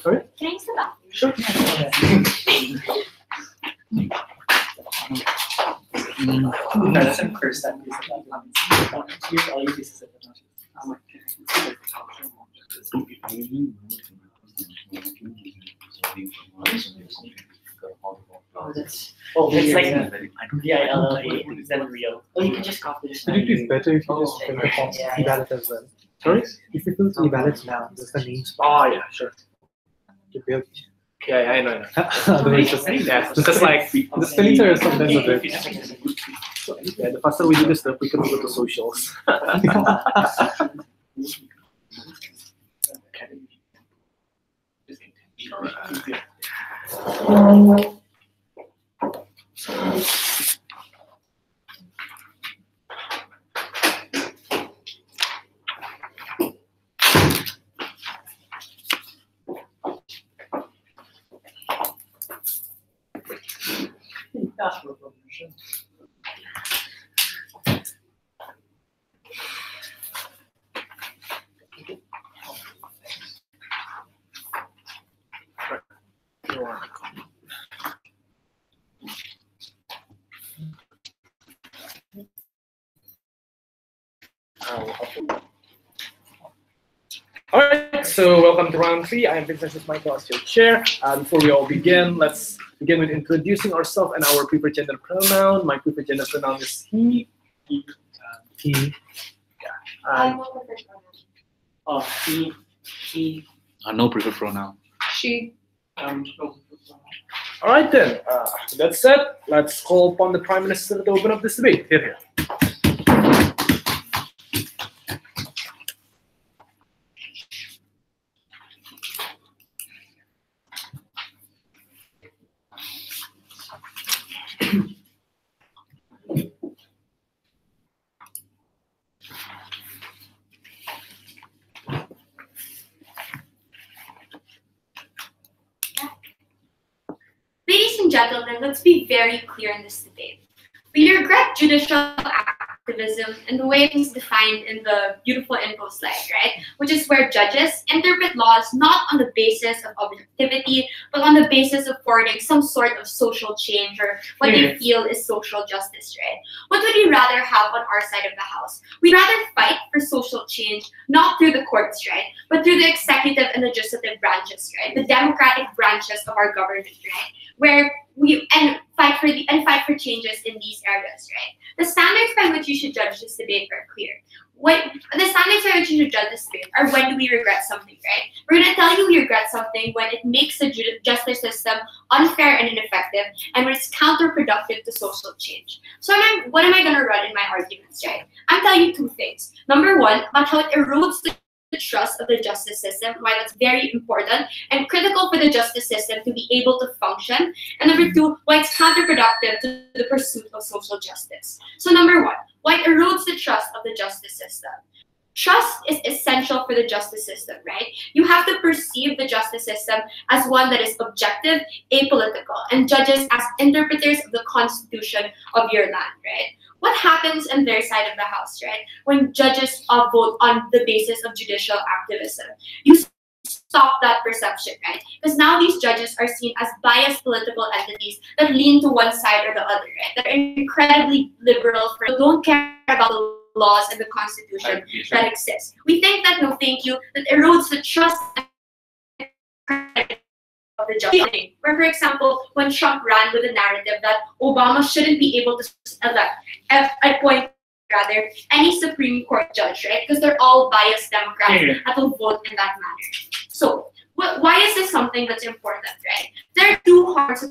Sorry? Can I use the bathroom? Sure. That's some first that piece of that. Here's all your pieces of the Oh, that's. Oh, it's like VILLA than real. Oh, you can just copy this. MIDP is better if you just fill the form e-ballot as well. Sorry? If you fill the e-ballots now, just the names. Oh yeah, sure. Yeah, I know. Otherwise, just like the spellings are sometimes a bit. Yeah, the faster we do this stuff, we can go to socials. All right, so welcome to round 3. I am Vincent Michael as your chair. Before we all begin, let's begin with introducing ourselves and our preferred gender pronoun. My preferred gender pronoun is he. He. Yeah. He. No preferred pronoun. She. No. All right then. With that said, let's call upon the Prime Minister to open up this debate. Here. Ladies and gentlemen, let's be very clear in this debate. We regret judicial activism in the way it is defined in the beautiful info slide, right? Which is where judges interpret laws not on the basis of objectivity, but on the basis of forwarding some sort of social change or what they feel is social justice, right? What would we rather have on our side of the house? We'd rather fight for social change, not through the courts, right? But through the executive and legislative branches, right? The democratic branches of our government, right? Where we fight for changes in these areas, right? The standards by which you should judge this debate are clear. The standards by which you should judge this debate are when do we regret something, right? We're going to tell you we regret something when it makes the justice system unfair and ineffective, and when it's counterproductive to social change. So what am I going to run in my arguments, right? I'm telling you two things. Number one, about how it erodes the trust of the justice system, why that's very important and critical for the justice system to be able to function. And number two, why it's counterproductive to the pursuit of social justice. So number one, why it erodes the trust of the justice system. Trust is essential for the justice system, right? You have to perceive the justice system as one that is objective, apolitical, and judges as interpreters of the constitution of your land, right? What happens on their side of the house, right? When judges vote on the basis of judicial activism, you stop that perception, right? Because now these judges are seen as biased political entities that lean to one side or the other, right? That are incredibly liberal, don't care about the laws and the constitution that exists. We think that, no thank you, that erodes the trust of the judge. Where, for example, when Trump ran with the narrative that Obama shouldn't be able to appoint any Supreme Court judge, right? Because they're all biased Democrats that will vote in that manner. So, why is this something that's important, right? There are two harms.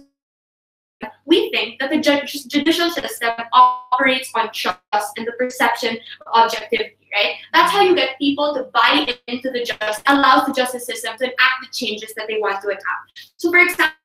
We think that the judicial system operates on trust and the perception of objectivity, right? That's how you get people to buy into the justice, allows the justice system to enact the changes that they want to enact. So, for example,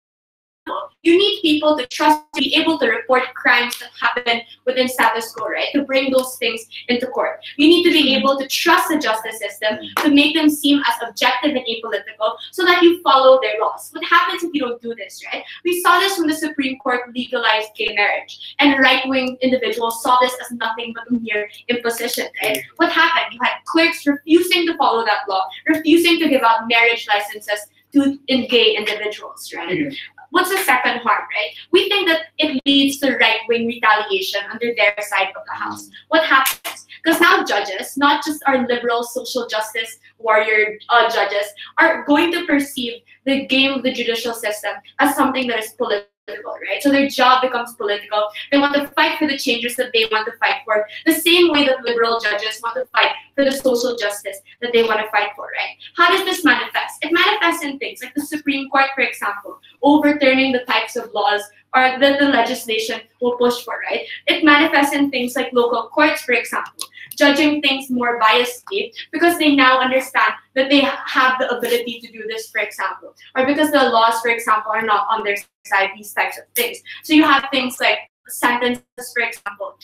you need people to trust, to be able to report crimes that happen within status quo, right? To bring those things into court. You need to be able to trust the justice system, to make them seem as objective and apolitical, so that you follow their laws. What happens if you don't do this, right? We saw this when the Supreme Court legalized gay marriage, and right-wing individuals saw this as nothing but a mere imposition, right? What happened? You had clerks refusing to follow that law, refusing to give out marriage licenses to gay individuals, right? What's the second harm, right? We think that it leads to right-wing retaliation under their side of the house. What happens? Because now judges, not just our liberal social justice warrior judges, are going to perceive the game of the judicial system as something that is political, right? So their job becomes political. They want to fight for the changes that they want to fight for, the same way that liberal judges want to fight for the social justice that they want to fight for, right? How does this manifest? It manifests in things like the Supreme Court, for example, overturning the types of laws or that the legislation will push for, right? It manifests in things like local courts, for example, judging things more biasedly because they now understand that they have the ability to do this, for example, or because the laws, for example, are not on their side, these types of things. So you have things like sentences, for example,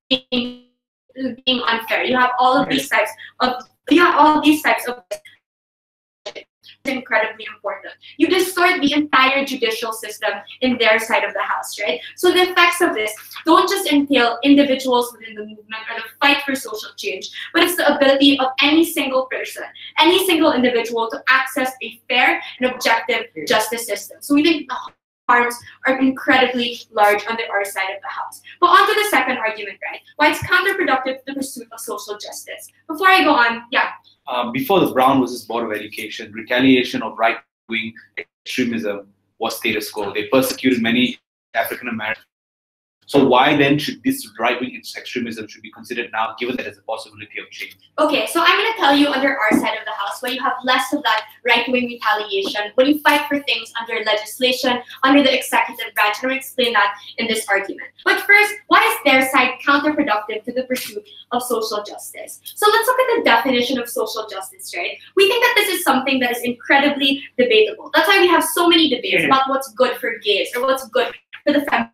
being unfair. You have all of these types of incredibly important. You distort the entire judicial system in their side of the house, right? So the effects of this don't just entail individuals within the movement or the fight for social change, but it's the ability of any single person, any single individual to access a fair and objective justice system. So we think the harms are incredibly large on our side of the house. But on to the second argument, right? Why it's counterproductive to the pursuit of social justice. Before I go on, before the Brown versus Board of Education, retaliation of right-wing extremism was status quo. They persecuted many African Americans. So why then should this right-wing extremism should be considered now, given that there's a possibility of change? Okay, so I'm going to tell you under our side of the house, where you have less of that right-wing retaliation, when you fight for things under legislation, under the executive branch, and I'm going to explain that in this argument. But first, why is their side counterproductive to the pursuit of social justice? So let's look at the definition of social justice, right? We think that this is something that is incredibly debatable. That's why we have so many debates about what's good for gays or what's good for the feminine.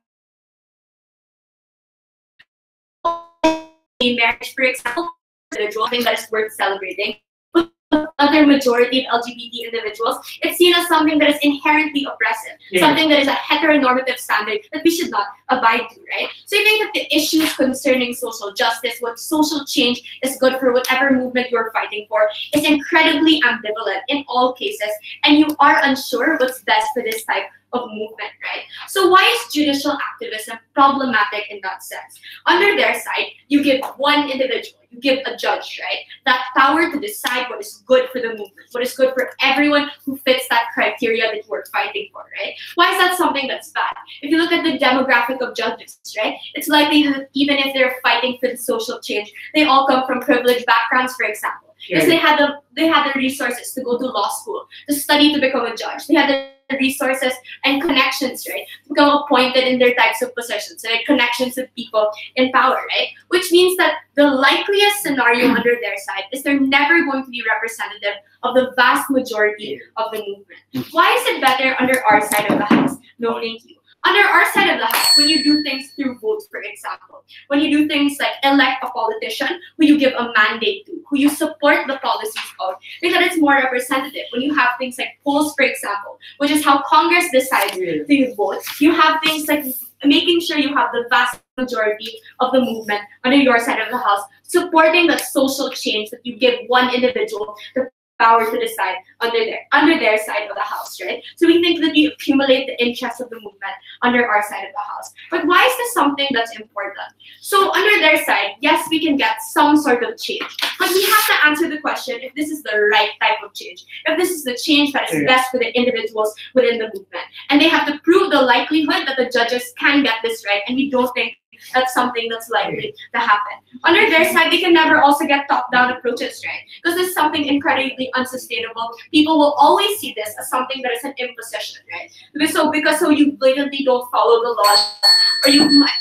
Marriage, for example, individual thing that is worth celebrating. But other majority of LGBT individuals, it's seen as something that is inherently oppressive, something that is a heteronormative standard that we should not abide to, right? So I think that the issues concerning social justice, what social change is good for whatever movement you're fighting for, is incredibly ambivalent in all cases, and you are unsure what's best for this type of movement, right? So why is judicial activism problematic in that sense? Under their side, you give one individual, you give a judge, right, that power to decide what is good for the movement, what is good for everyone who fits that criteria that you are fighting for, right? Why is that something that's bad? If you look at the demographic of judges, right, it's likely that even if they're fighting for the social change, they all come from privileged backgrounds, for example. Because they had the resources to go to law school, to study to become a judge. They had the resources and connections, right, to become appointed in their types of positions, right, connections with people in power, right, which means that the likeliest scenario under their side is they're never going to be representative of the vast majority of the movement. Why is it better under our side of the house? No, thank you. Under our side of the house, when you do things through votes, for example, when you do things like elect a politician who you give a mandate to, who you support the policies of, think that it's more representative. When you have things like polls, for example, which is how Congress decides to vote, you have things like making sure you have the vast majority of the movement under your side of the house supporting that social change that you give one individual the power to decide under their side of the house, right? So we think that we accumulate the interests of the movement under our side of the house. But why is this something that's important? So under their side, yes, we can get some sort of change, but we have to answer the question if this is the right type of change, if this is the change that is best for the individuals within the movement. And they have to prove the likelihood that the judges can get this right, and we don't think that's something that's likely to happen. Under their side, they can never also get top-down approaches, right? Because this is something incredibly unsustainable. People will always see this as something that is an imposition, right? Because you blatantly don't follow the laws,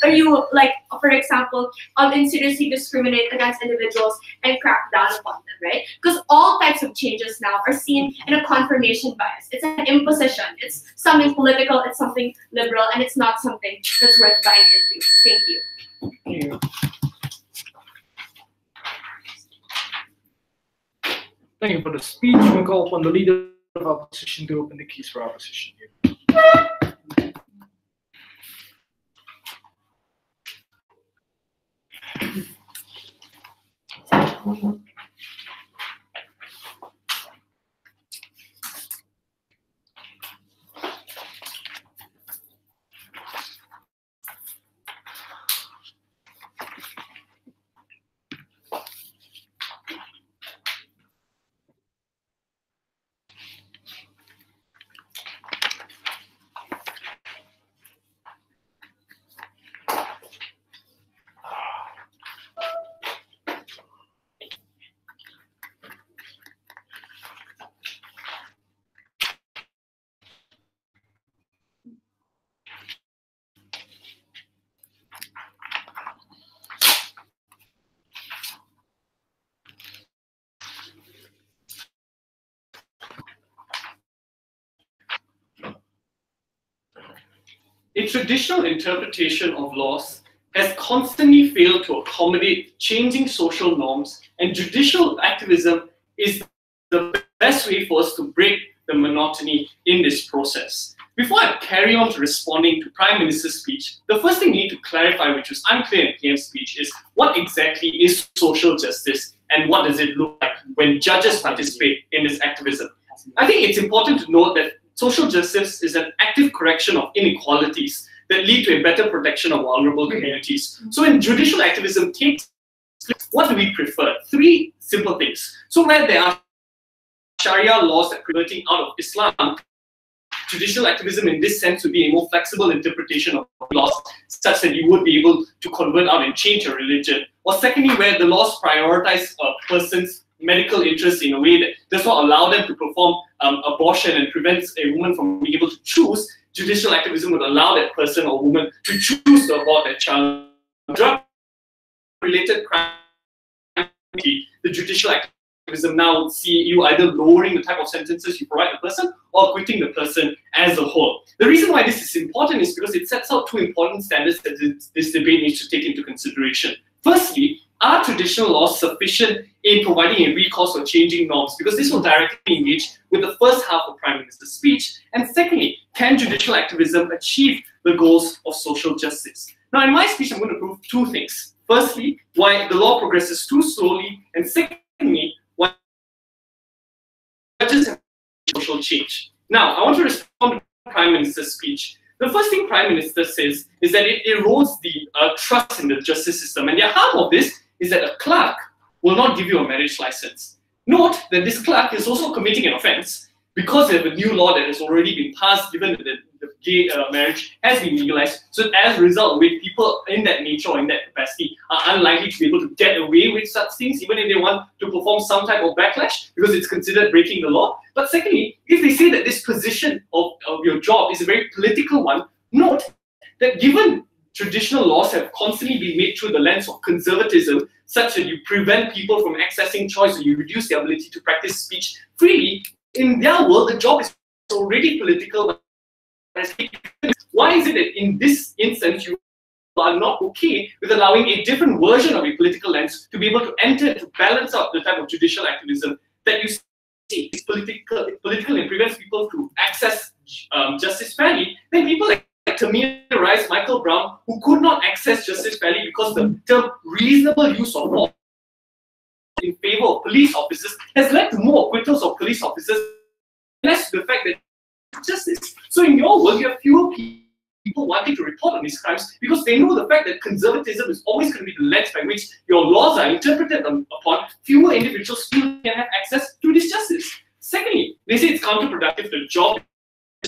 or you like, for example, insidiously discriminate against individuals and crack down upon them, right? Because all types of changes now are seen in a confirmation bias. It's an imposition. It's something political. It's something liberal, and it's not something that's worth buying into. Thank you. Thank you. Thank you for the speech. We'll call upon the leader of opposition to open the keys for opposition. A traditional interpretation of laws has constantly failed to accommodate changing social norms, and judicial activism is the best way for us to break the monotony in this process. Before I carry on to responding to Prime Minister's speech, the first thing we need to clarify, which was unclear in PM's speech, is what exactly is social justice and what does it look like when judges participate in this activism. I think it's important to note that social justice is an active correction of inequalities that lead to a better protection of vulnerable communities. So when judicial activism takes place, what do we prefer? Three simple things. So where there are Sharia laws that are converting out of Islam, judicial activism in this sense would be a more flexible interpretation of laws such that you would be able to convert out and change your religion. Or secondly, where the laws prioritize a person's medical interests in a way that does not allow them to perform abortion and prevents a woman from being able to choose, judicial activism would allow that person or woman to choose to abort their child. Drug-related crime, the judicial activism now would see you either lowering the type of sentences you provide the person or acquitting the person as a whole. The reason why this is important is because it sets out two important standards that this debate needs to take into consideration. Firstly, are traditional laws sufficient in providing a recourse for changing norms? Because this will directly engage with the first half of Prime Minister's speech. And secondly, can judicial activism achieve the goals of social justice? Now, in my speech, I'm going to prove two things. Firstly, why the law progresses too slowly, and secondly, why judges have social change. Now, I want to respond to Prime Minister's speech. The first thing Prime Minister says is that it erodes the trust in the justice system. And the harm of this is that a clerk will not give you a marriage license. Note that this clerk is also committing an offense because they have a new law that has already been passed, given that the gay marriage has been legalized. So as a result, with people in that nature or in that capacity are unlikely to be able to get away with such things, even if they want to perform some type of backlash, because it's considered breaking the law. But secondly, if they say that this position of your job is a very political one, note that given traditional laws have constantly been made through the lens of conservatism, such that you prevent people from accessing choice or you reduce their ability to practice speech freely, in their world, the job is already political. Why is it that in this instance you are not okay with allowing a different version of a political lens to be able to enter to balance out the type of judicial activism that you see is political and prevents people to access justice fairly? Then people like Tamir Rice, Michael Brown, who could not access justice fairly because the term reasonable use of force in favor of police officers has led to more acquittals of police officers, less to the fact that justice. So in your world, you have fewer people wanting to report on these crimes because they know the fact that conservatism is always going to be the lens by which your laws are interpreted upon. Fewer individuals still can have access to this justice. Secondly, they say it's counterproductive to the job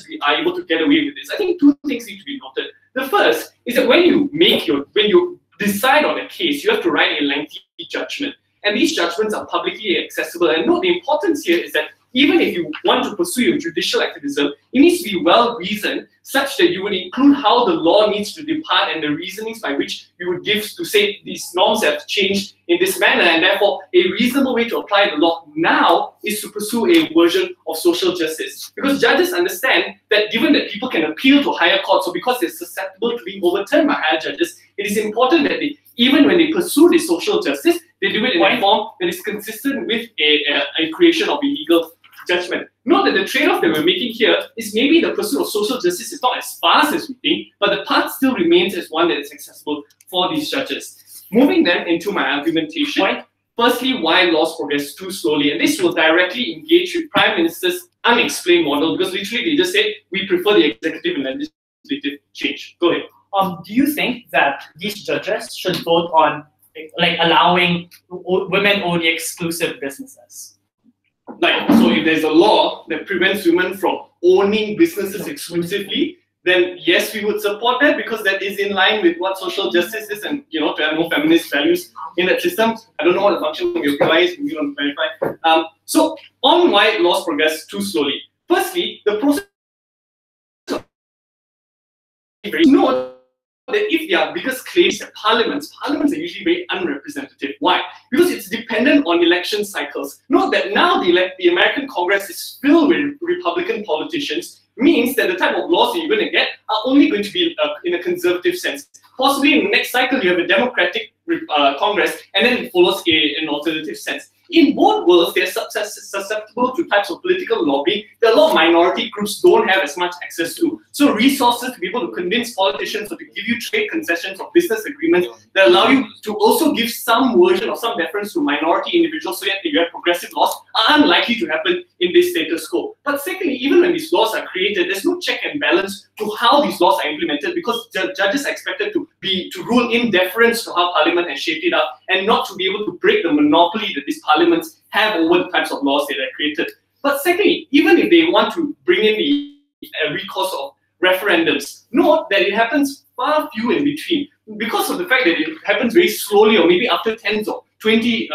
we are able to get away with this. I think two things need to be noted. The first is that when you decide on a case, you have to write a lengthy judgment. And these judgments are publicly accessible. And note, the importance here is that even if you want to pursue your judicial activism, it needs to be well reasoned, such that you would include how the law needs to depart and the reasonings by which you would give to say these norms have changed in this manner, and therefore a reasonable way to apply the law now is to pursue a version of social justice. Because judges understand that given that people can appeal to higher courts, so because they're susceptible to being overturned by higher judges, it is important that even when they pursue the social justice, they do it in a form that is consistent with a creation of a legal judgment. Note that the trade-off that we're making here is maybe the pursuit of social justice is not as fast as we think, but the path still remains as one that is accessible for these judges. Moving then into my argumentation. Firstly, why laws progress too slowly, and this will directly engage with Prime Minister's unexplained model, because literally they just say we prefer the executive and legislative change. Go ahead. Do you think that these judges should vote on allowing women only exclusive businesses? So if there's a law that prevents women from owning businesses exclusively, then yes, we would support that, because that is in line with what social justice is, and to have more feminist values in that system. I don't know what the function of your reply is, we want to clarify. So on why laws progress too slowly. Firstly, the process of note that if their biggest claims are parliaments are usually very unrepresentative. Why? Because it's dependent on election cycles. Note that now the American Congress is filled with Republican politicians, means that the type of laws that you're going to get are only going to be in a conservative sense. Possibly in the next cycle you have a Democratic Congress, and then it follows an alternative sense. In both worlds, they're susceptible to types of political lobbying that a lot of minority groups don't have as much access to. So resources to be able to convince politicians or to give you trade concessions or business agreements that allow you to also give some version or some deference to minority individuals so that you have progressive laws are unlikely to happen in this status quo. But secondly, even when these laws are created, there's no check and balance to how these laws are implemented, because judges are expected to rule in deference to how Parliament has shaped it up, and not to be able to break the monopoly that these parliaments have over the types of laws that are created. But secondly, even if they want to bring in the recourse of referendums, note that it happens far few in between, because of the fact that it happens very slowly, or maybe after 10 or 20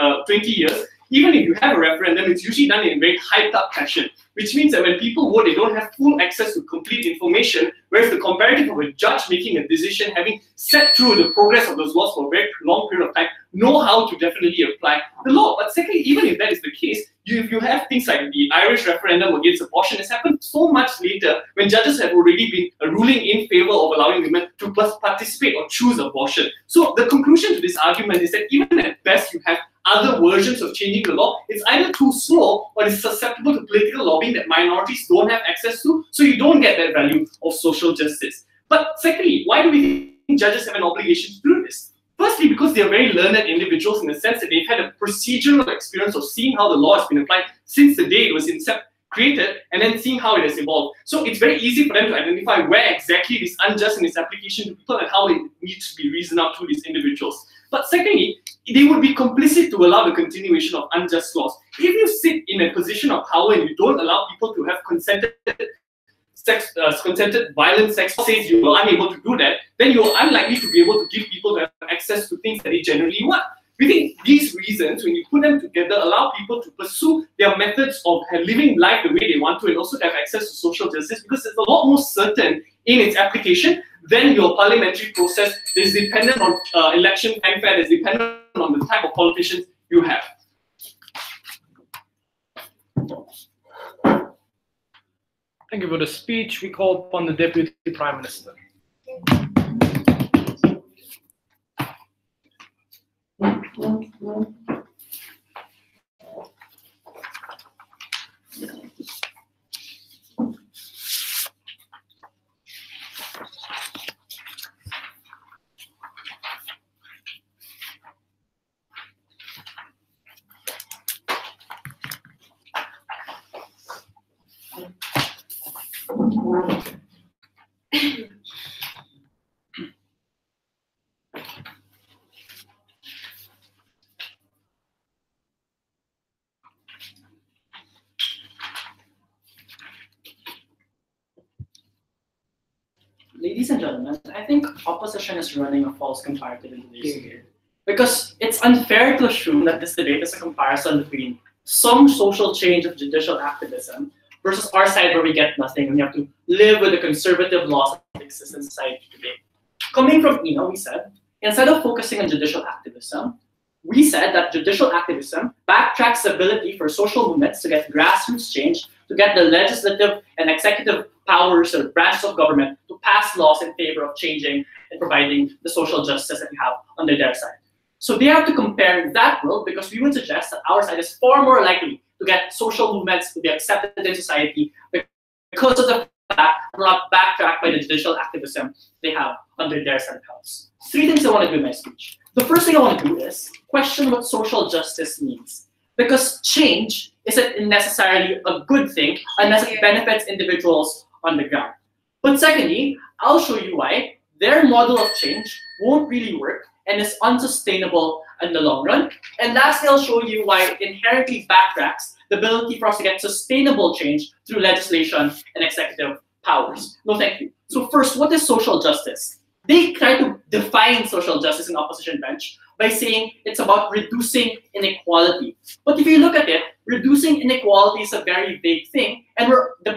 years. Even if you have a referendum, it's usually done in a very hyped up fashion, which means that when people vote, they don't have full access to complete information, whereas the comparative of a judge making a decision, having sat through the progress of those laws for a very long period of time, know how to definitely apply the law. But secondly, even if that is the case, if you have things like the Irish referendum against abortion, it's happened so much later when judges have already been ruling in favor of allowing women to participate or choose abortion. So the conclusion to this argument is that even at best you have other versions of changing the law, it's either too slow or it's susceptible to political lobbying that minorities don't have access to, so you don't get that value of social justice. But secondly, why do we think judges have an obligation to do this? Firstly, because they are very learned individuals in the sense that they've had a procedural experience of seeing how the law has been applied since the day it was created, and then seeing how it has evolved. So it's very easy for them to identify where exactly it is unjust in its application to people and how it needs to be reasoned out to these individuals. But secondly, they would be complicit to allow the continuation of unjust laws. If you sit in a position of power and you don't allow people to have consented violent sex, says you are unable to do that, then you're unlikely to be able to give people to have access to things that they generally want. We think these reasons, when you put them together, allow people to pursue their methods of living life the way they want to, and also have access to social justice, because it's a lot more certain in its application than your parliamentary process that is dependent on election fanfare, that is dependent on the type of politicians you have. Thank you for the speech. We call upon the Deputy Prime Minister. ladies and gentlemen, I think opposition is running a false comparative in today's debate. Because it's unfair to assume that this debate is a comparison between some social change of judicial activism versus our side where we get nothing and we have to live with the conservative laws that exist in society today. Coming from Ina, we said, instead of focusing on judicial activism, we said that judicial activism backtracks the ability for social movements to get grassroots change, to get the legislative and executive powers or branches of government to pass laws in favor of changing and providing the social justice that we have under their side. So they have to compare that world because we would suggest that our side is far more likely to get social movements to be accepted in society because of the fact that we're not backtracked by the judicial activism they have under their side of the house. 3 things I want to do in my speech. The first thing I want to do is question what social justice means. Because change isn't necessarily a good thing unless it benefits individuals on the ground. But secondly, I'll show you why their model of change won't really work and is unsustainable in the long run. And lastly, I'll show you why it inherently backtracks the ability for us to get sustainable change through legislation and executive powers. No, thank you. So first, what is social justice? They try to define social justice in opposition bench by saying it's about reducing inequality. But if you look at it, reducing inequality is a very vague thing, and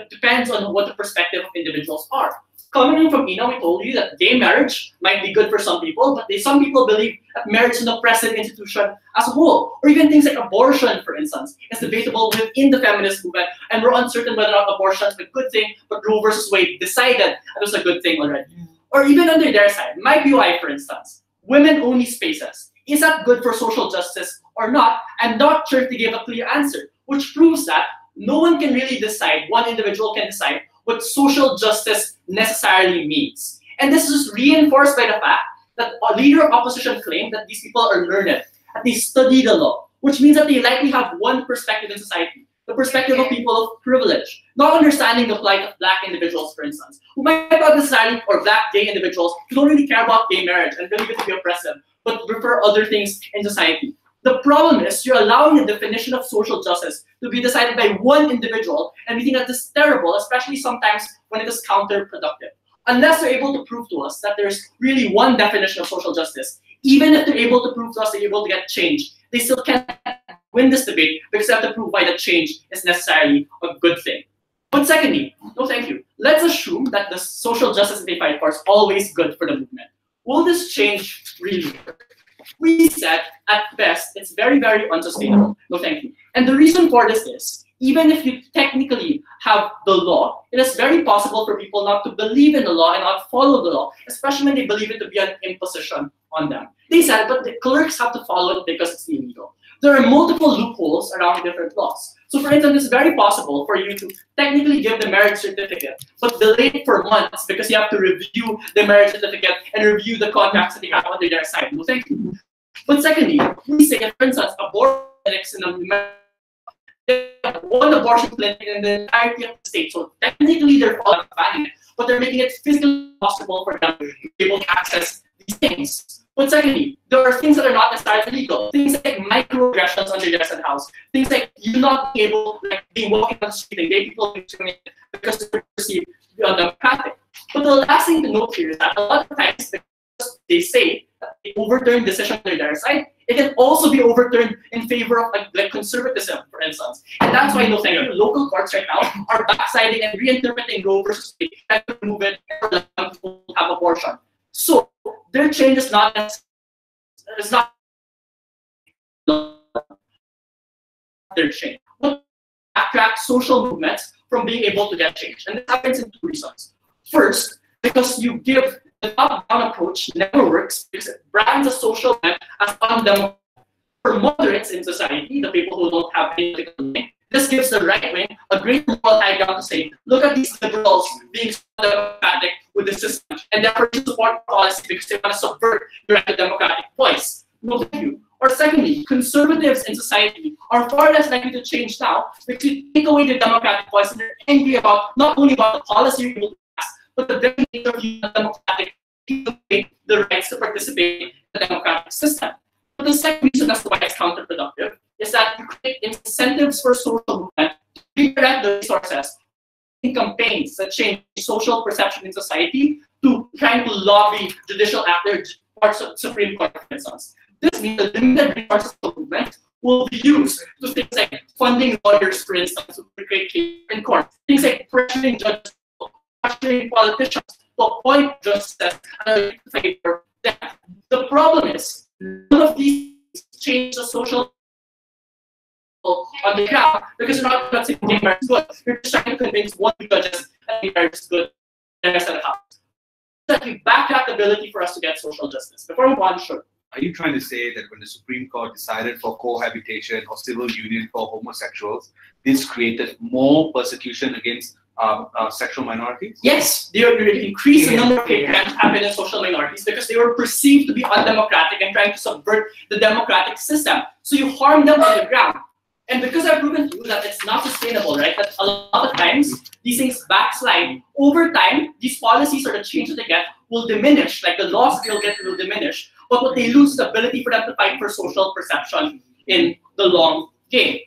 depends on what the perspective of individuals are. Coming in from Ina, we told you that gay marriage might be good for some people, but some people believe that marriage is an oppressive institution as a whole. Or even things like abortion, for instance, is debatable within the feminist movement, and we're uncertain whether or not abortion is a good thing, but Roe versus Wade decided that it was a good thing already. Or even under their side, MIDP, for instance, women-only spaces. Is that good for social justice or not? I'm not sure to give a clear answer, which proves that no one can really decide, one individual can decide what social justice necessarily means. And this is reinforced by the fact that a leader of opposition claimed that these people are learned, that they study the law, which means that they likely have one perspective in society, the perspective of people of privilege, not understanding the plight of Black individuals, for instance, who might not necessarily, or Black gay individuals who don't really care about gay marriage and believe it to be oppressive, but prefer other things in society. The problem is you're allowing the definition of social justice to be decided by one individual, and we think that this is terrible, especially sometimes when it is counterproductive. Unless they're able to prove to us that there's really one definition of social justice, even if they're able to prove to us they're able to get change, they still can't win this debate because they have to prove why the change is necessarily a good thing. But secondly, no thank you, let's assume that the social justice they fight for is always good for the movement. Will this change really work? We said, at best, it's very, very unsustainable. No thank you. And the reason for this is, even if you technically have the law, it is very possible for people not to believe in the law and not follow the law, especially when they believe it to be an imposition on them. They said, but the clerks have to follow it because it's illegal. There are multiple loopholes around different laws. So for instance, it's very possible for you to technically give the marriage certificate, but delay it for months because you have to review the marriage certificate and review the contracts that they have under their side. No, thank you. But secondly, we say, for instance, abortion clinics in one abortion clinic in the entirety of the state. So technically they're banning it, but they're making it physically possible for them to be able to access these things. But secondly, there are things that are not necessarily legal. Things like microaggressions under their said house. Things like you not being able, like being walking on the street and gay people being discriminated because they're perceived to be undemocratic. But the last thing to note here is that a lot of times because they say that they overturn decisions under their side, it can also be overturned in favor of like conservatism, for instance. And that's why no thank you. Local courts right now are backsliding and reinterpreting Roe versus Wade and move it for them to have abortion. So their change is not their change. But attract social movements from being able to get change. And this happens in 2 reasons. First, because you give the top-down approach never works because it brands a social movement as undemocratic. For moderates in society, the people who don't have any political link, this gives the right wing a great moral high ground to say, look at these liberals being so democratic with the system, and therefore you support policy because they want to subvert your democratic voice. No, thank you. Or secondly, conservatives in society are far less likely to change now because you take away the democratic voice and they're angry about not only about the policy you're able to pass, but the very nature of the democratic the rights to participate in the democratic system. But the second reason as to why it's counterproductive is that you create incentives for social movement to redirect the resources in campaigns that change social perception in society to trying to lobby judicial actors or Supreme Court, for instance. This means the limited resources of the movement will be used to things like funding lawyers, for instance, to create cases in court, things like pressuring judges, pressuring politicians to appoint justice and favor them. The problem is, none of these change the social on the ground because you're not saying gay marriage is good. You're just trying to convince one judges that gay marriage is good and the rest of the house. That we backtrack the ability for us to get social justice. Before we move on, sure. Are you trying to say that when the Supreme Court decided for cohabitation or civil union for homosexuals, this created more persecution against sexual minorities? Yes, they increased the number of hate crimes happening in social minorities because they were perceived to be undemocratic and trying to subvert the democratic system. So you harm them on the ground. And because I've proven to you that it's not sustainable, right? That a lot of times these things backslide. Over time, these policies or the change that they get will diminish. Like the loss they'll get will diminish. But what they lose is the ability for them to fight for social perception in the long game.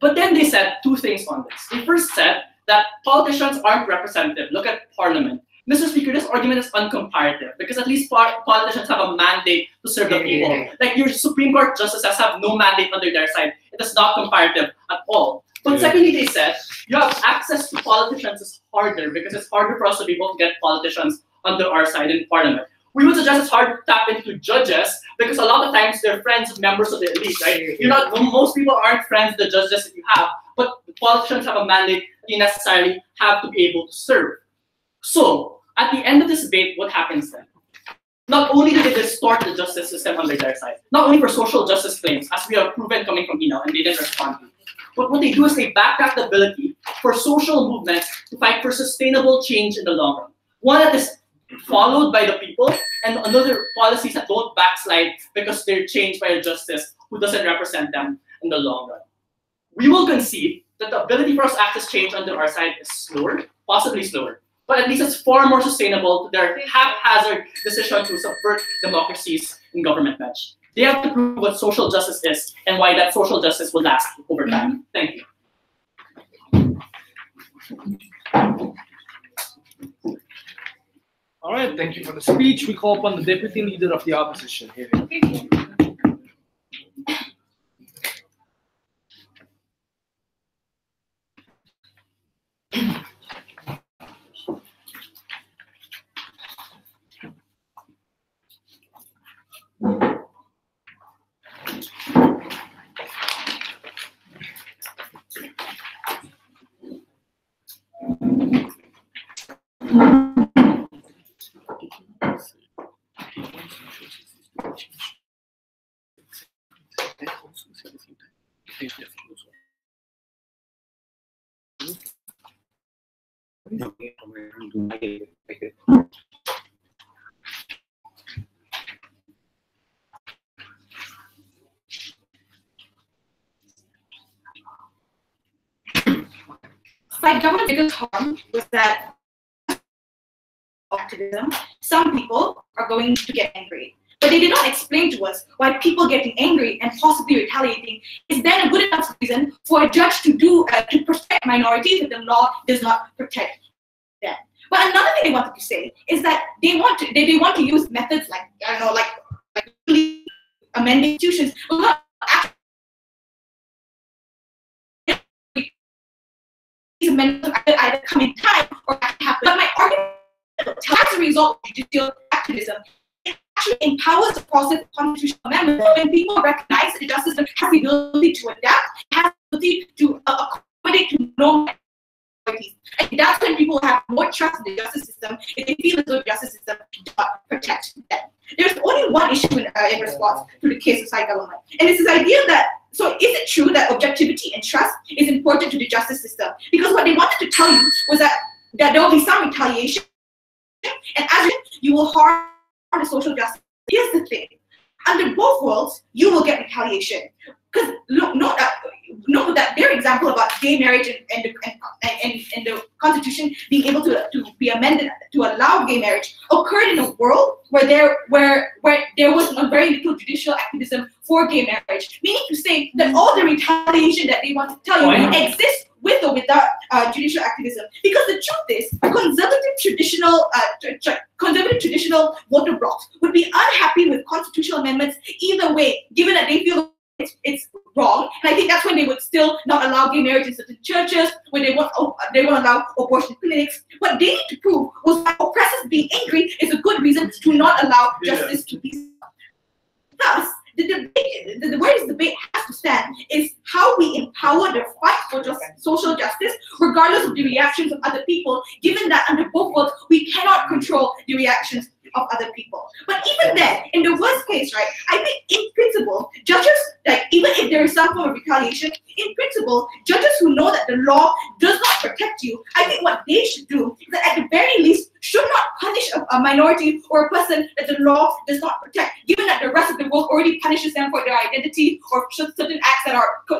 But then they said two things on this. They first said that politicians aren't representative. Look at Parliament. Mr. Speaker, this argument is uncomparative because at least politicians have a mandate to serve the people. Like your Supreme Court justices have no mandate under their side. It is not comparative at all. But secondly, they said you have access to politicians is harder because it's harder for us to be able to get politicians under our side in Parliament. We would suggest it's hard to tap into judges because a lot of times they're friends of members of the elite, right? You're not, most people aren't friends with the judges that you have, but the politicians have a mandate that you necessarily have to be able to serve. So, at the end of this debate, what happens then? Not only do they distort the justice system on their side, not only for social justice claims, as we have proven coming from Eno, and they didn't respond to, but what they do is they backtrack the ability for social movements to fight for sustainable change in the long run. One that is followed by the people, and another policies that don't backslide because they're changed by a justice who doesn't represent them in the long run. We will concede that the ability for us to access change under our side is slower, possibly slower, but at least it's far more sustainable to their haphazard decision to subvert democracies in government bench. They have to prove what social justice is and why that social justice will last over time. Thank you. All right, thank you for the speech. We call upon the Deputy Leader of the Opposition here. By government's biggest harm was that activism, some people are going to get angry. But they did not explain to us why people getting angry and possibly retaliating is then a good enough reason for a judge to protect minorities if the law does not protect them. But another thing they wanted to say is that they want to use methods like, I don't know, like amending institutions. These amendments either come in time or happen. But my argument, as a result of judicial activism, it actually empowers the process of constitutional amendment when people recognize that the justice system has the ability to adapt, has the ability to accommodate to normal minorities. And that's when people have more trust in the justice system if they feel as though the justice system does not protect them. There's only one issue in response to the case of side government, and it's this idea that, so is it true that objectivity and trust is important to the justice system? Because what they wanted to tell you was that there will be some retaliation, and as you will harm the social justice. Here's the thing: under both worlds, you will get retaliation. Because note that their example about gay marriage and the Constitution being able to be amended to allow gay marriage occurred in a world where there was very little judicial activism for gay marriage. Meaning to say that all the retaliation that they want to tell you exists with or without judicial activism? Because the truth is, conservative traditional voter blocks would be unhappy with constitutional amendments either way, given that they feel it's wrong. And I think that's when they would still not allow gay marriage in certain churches, when they won't allow abortion clinics. What they need to prove was that oppressors being angry is a good reason to not allow justice to be served. Thus, the debate, where this debate has to stand is how we empower the fight for social justice, regardless of the reactions of other people, given that under both worlds, we cannot control the reactions of other people. But even then, in the worst case, right, I think in principle, judges, like even if there is some form of retaliation, in principle, judges who know that the law does not protect you, I think what they should do is that at the very least should not punish a minority or a person that the law does not protect, given that the rest of the world already punishes them for their identity or certain acts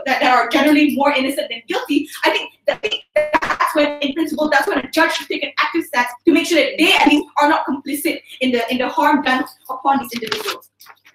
that are generally more innocent than guilty. I think that's when, in principle, that's when a judge should take an active stance to make sure that they at least are not complicit in the harm done upon these individuals.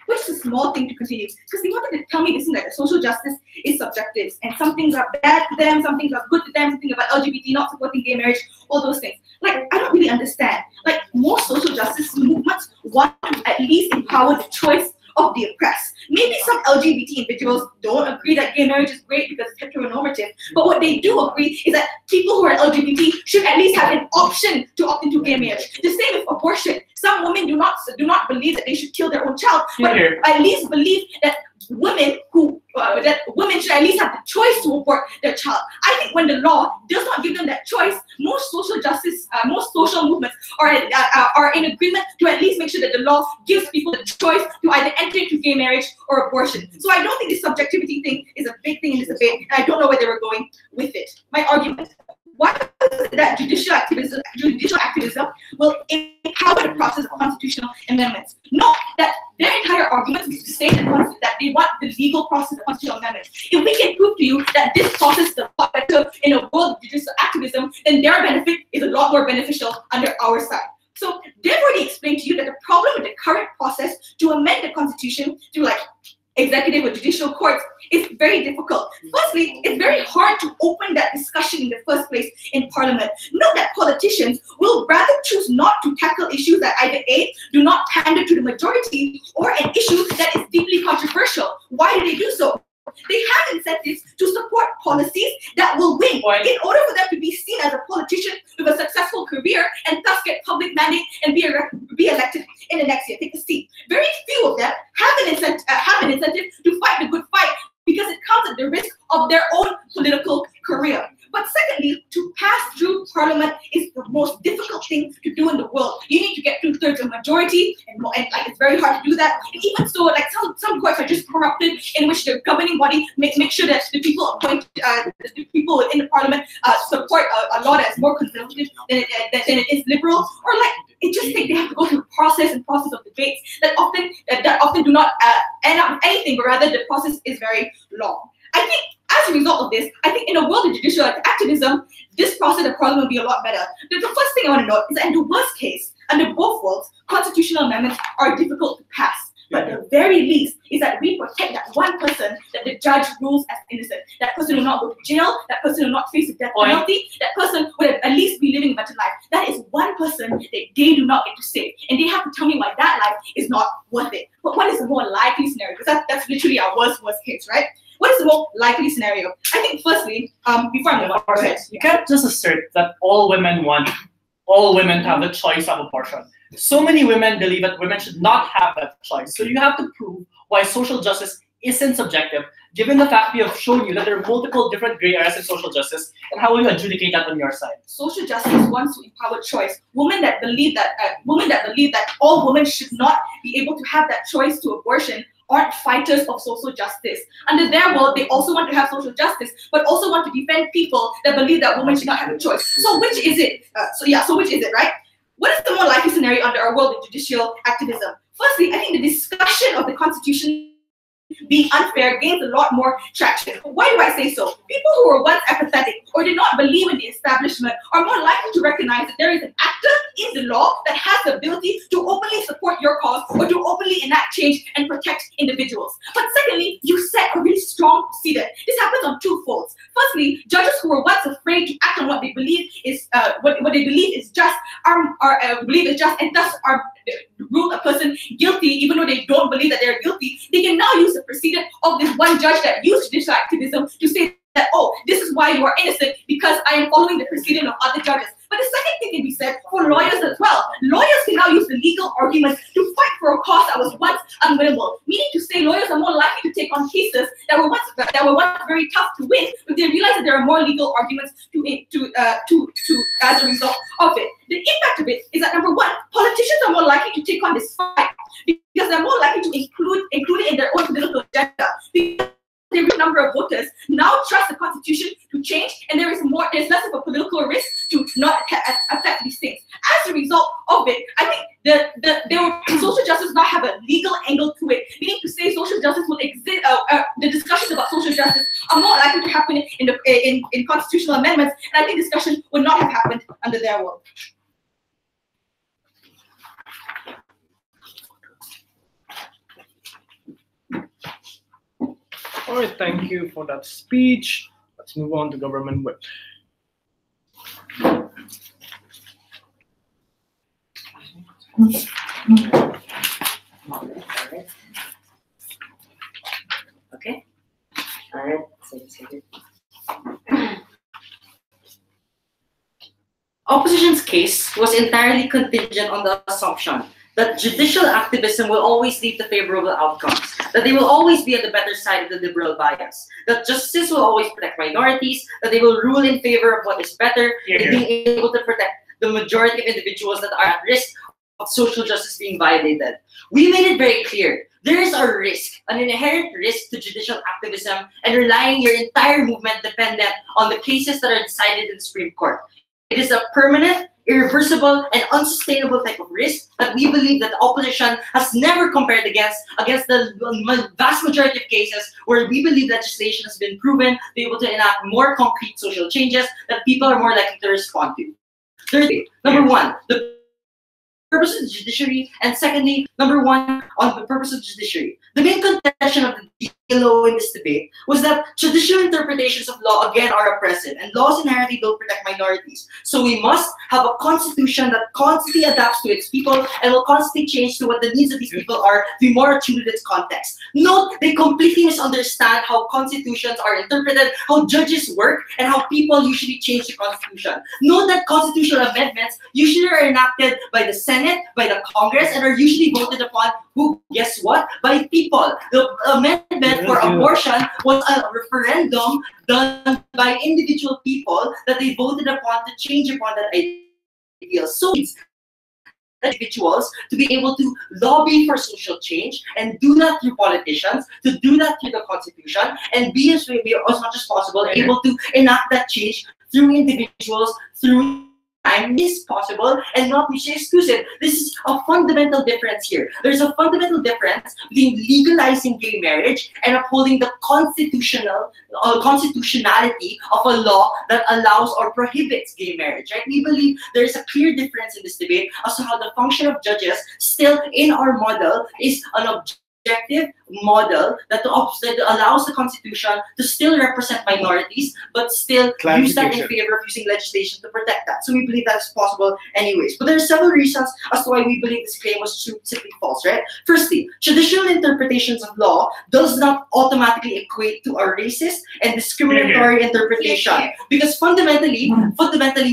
Which is a small thing to continue, because they wanted to tell me this thing that social justice is subjective, and some things are bad to them, some things are good to them, something about LGBT not supporting gay marriage, all those things. Like, I don't really understand. Like, most social justice movements want to at least empower the choice of the oppressed. Maybe some LGBT individuals don't agree that gay marriage is great because it's heteronormative, but what they do agree is that people who are LGBT should at least have an option to opt into gay marriage. The same with abortion. Some women do not believe that they should kill their own child, but at least believe that women should at least have the choice to abort their child. I think when the law does not give them that choice, most social justice, most social movements are in agreement to at least make sure that the law gives people the choice to either enter into gay marriage or abortion. So I don't think this subjectivity thing is a big thing in this debate, and I don't know where they were going with it. My argument: why is it that judicial activism will empower the process of constitutional amendments? Not that their entire argument is to say that they want the legal process of constitutional amendments. If we can prove to you that this process is a lot better in a world of judicial activism, then their benefit is a lot more beneficial under our side. So they've already explained to you that the problem with the current process to amend the constitution through like executive or judicial courts is very difficult. Firstly, it's very hard to open that discussion in the first place in Parliament. Note that politicians will rather choose not to tackle issues that either A, do not pander to the majority, or an issue that is deeply controversial. Why do they do so? They have incentives to support policies that will win in order for them to be seen as a politician with a successful career and thus get public mandate and be elected in the next year, take a seat. Very few of them have an incentive to fight the good fight because it comes at the risk of their own political career. But secondly, to pass through Parliament is the most difficult thing to do in the world. You need to get 2/3 of majority, and like it's very hard to do that. And even so, like some courts are just corrupted, in which the governing body make sure that the people appointed, the people in the Parliament support a law that's more conservative than it is liberal, or like it just they have to go through a process of debates that often do not end up with anything, but rather the process is very long. I think as a result of this, I think in a world of judicial activism, this process of Parliament will be a lot better. The first thing I want to note is that in the worst case, under both worlds, constitutional amendments are difficult to pass. But the very least is that we protect that one person that the judge rules as innocent. That person will not go to jail, that person will not face a death penalty, that person will at least be living a better life. That is one person that they do not get to save. And they have to tell me why that life is not worth it. But what is the more likely scenario? Because that's literally our worst case, right? What is the more likely scenario? I think firstly, before I move on, you can't just assert that all women to have the choice of abortion. So many women believe that women should not have that choice. So you have to prove why social justice isn't subjective, given the fact we have shown you that there are multiple different gray areas in social justice, and how will you adjudicate that on your side? Social justice wants to empower choice. Women that believe that all women should not be able to have that choice to abortion aren't fighters of social justice. Under their world, they also want to have social justice, but also want to defend people that believe that women should not have a choice. So which is it? So which is it, right? What is the more likely scenario under our world of judicial activism? Firstly, I think the discussion of the Constitution being unfair gains a lot more traction. Why do I say so? People who were once apathetic or did not believe in the establishment are more likely to recognize that there is an actor in the law that has the ability to openly support your cause or to openly enact change and protect individuals. But secondly, you set a really strong precedent. This happens on two folds. Firstly, judges who were once afraid to act on what they believe is what they believe is just and thus are ruled a person guilty even though they don't believe that they're guilty. They can now use the precedent of this one judge that used judicial activism to say that, oh, this is why you are innocent because I am following the precedent of other judges. But the second thing can be said for lawyers as well. Lawyers can now use the legal arguments to fight for a cause that was once unwinnable. Meaning to say lawyers are more likely to take on cases that were once very tough to win, but they realize that there are more legal arguments as a result of it. The impact of it is that, number one, politicians are more likely to take on this fight because they're more likely to include it in their own political agenda. Because the number of voters now trust the Constitution to change, and there's less of a political risk to not affect these things. As a result of it, I think social justice now have a legal angle to it, meaning to say social justice will exist. The discussions about social justice are more likely to happen in constitutional amendments, and I think discussion would not have happened under their world. All right, thank you for that speech. Let's move on to government whip. Okay. All right. Opposition's case was entirely contingent on the assumption that judicial activism will always lead to favorable outcomes, that they will always be on the better side of the liberal bias, that justice will always protect minorities, that they will rule in favor of what is better, and being able to protect the majority of individuals that are at risk of social justice being violated. We made it very clear. There is a risk, an inherent risk to judicial activism and relying your entire movement dependent on the cases that are decided in the Supreme Court. It is a permanent, irreversible, and unsustainable type of risk that we believe that the opposition has never compared against the vast majority of cases where we believe legislation has been proven to be able to enact more concrete social changes that people are more likely to respond to. Thirdly, number one, the purpose of the judiciary, and secondly, number one, on the purpose of the judiciary. The main contention of the DLO in this debate was that traditional interpretations of law again are oppressive, and laws inherently don't protect minorities. So we must have a constitution that constantly adapts to its people and will constantly change to what the needs of these people are to be more attuned to its context. Note, they completely misunderstand how constitutions are interpreted, how judges work, and how people usually change the constitution. Note that constitutional amendments usually are enacted by the Senate, by the Congress, and are usually voted upon, guess what? By people. The amendment for abortion was a referendum done by individual people that they voted upon to change upon that ideal. So individuals to be able to lobby for social change and do that through politicians, to do that through the Constitution, and be as much as possible able to enact that change through individuals, through time is possible and not mutually exclusive. This is a fundamental difference here. There's a fundamental difference between legalizing gay marriage and upholding the constitutionality of a law that allows or prohibits gay marriage. Right? We believe there is a clear difference in this debate as to how the function of judges still in our model is an objective model that allows the Constitution to still represent minorities, but still use that in favor of using legislation to protect that. So we believe that's possible anyways. But there are several reasons as to why we believe this claim was simply false, right? Firstly, traditional interpretations of law does not automatically equate to a racist and discriminatory interpretation. Because fundamentally,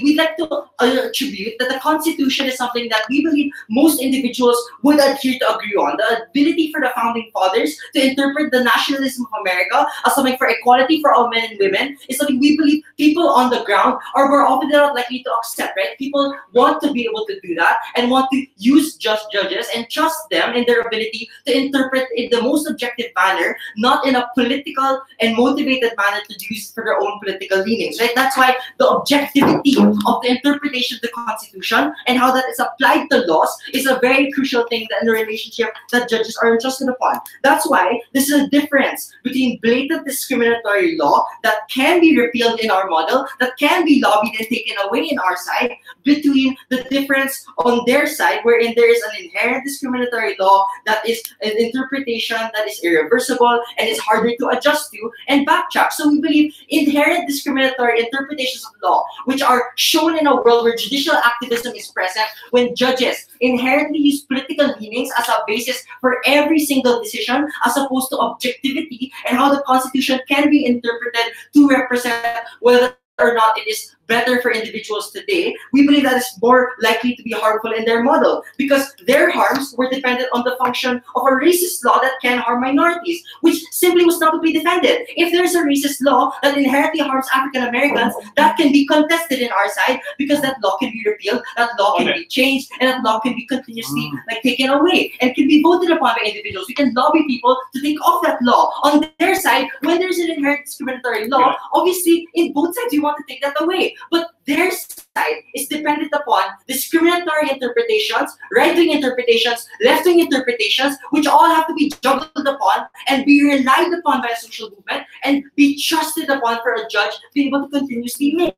we'd like to attribute that the Constitution is something that we believe most individuals would adhere to agree on. The ability for the Founding Fathers to interpret the nationalism of America as something for equality for all men and women is something we believe people on the ground are more often not likely to accept, right? People want to be able to do that and want to use just judges and trust them in their ability to interpret in the most objective manner, not in a political and motivated manner to use for their own political leanings, right? That's why the objectivity of the interpretation of the Constitution and how that is applied to laws is a very crucial thing in the relationship that judges are entrusted upon. That's why this is a difference between blatant discriminatory law that can be repealed in our model, that can be lobbied and taken away in our side, between the difference on their side, wherein there is an inherent discriminatory law that is an interpretation that is irreversible and is harder to adjust to and backtrack. So we believe inherent discriminatory interpretations of law, which are shown in a world where judicial activism is present, when judges inherently use political leanings as a basis for every single decision, as opposed to objectivity and how the Constitution can be interpreted to represent whether or not it is better for individuals today. We believe that is more likely to be harmful in their model, because their harms were dependent on the function of a racist law that can harm minorities, which simply was not to be defended. If there's a racist law that inherently harms African Americans, that can be contested in our side, because that law can be repealed, that law can be changed, and that law can be continuously taken away and can be voted upon by individuals. We can lobby people to take off that law. On their side, when there's an inherent discriminatory law, obviously in both sides you want to take that away. But their side is dependent upon discriminatory interpretations, right-wing interpretations, left-wing interpretations, which all have to be juggled upon and be relied upon by a social movement and be trusted upon for a judge to be able to continuously make.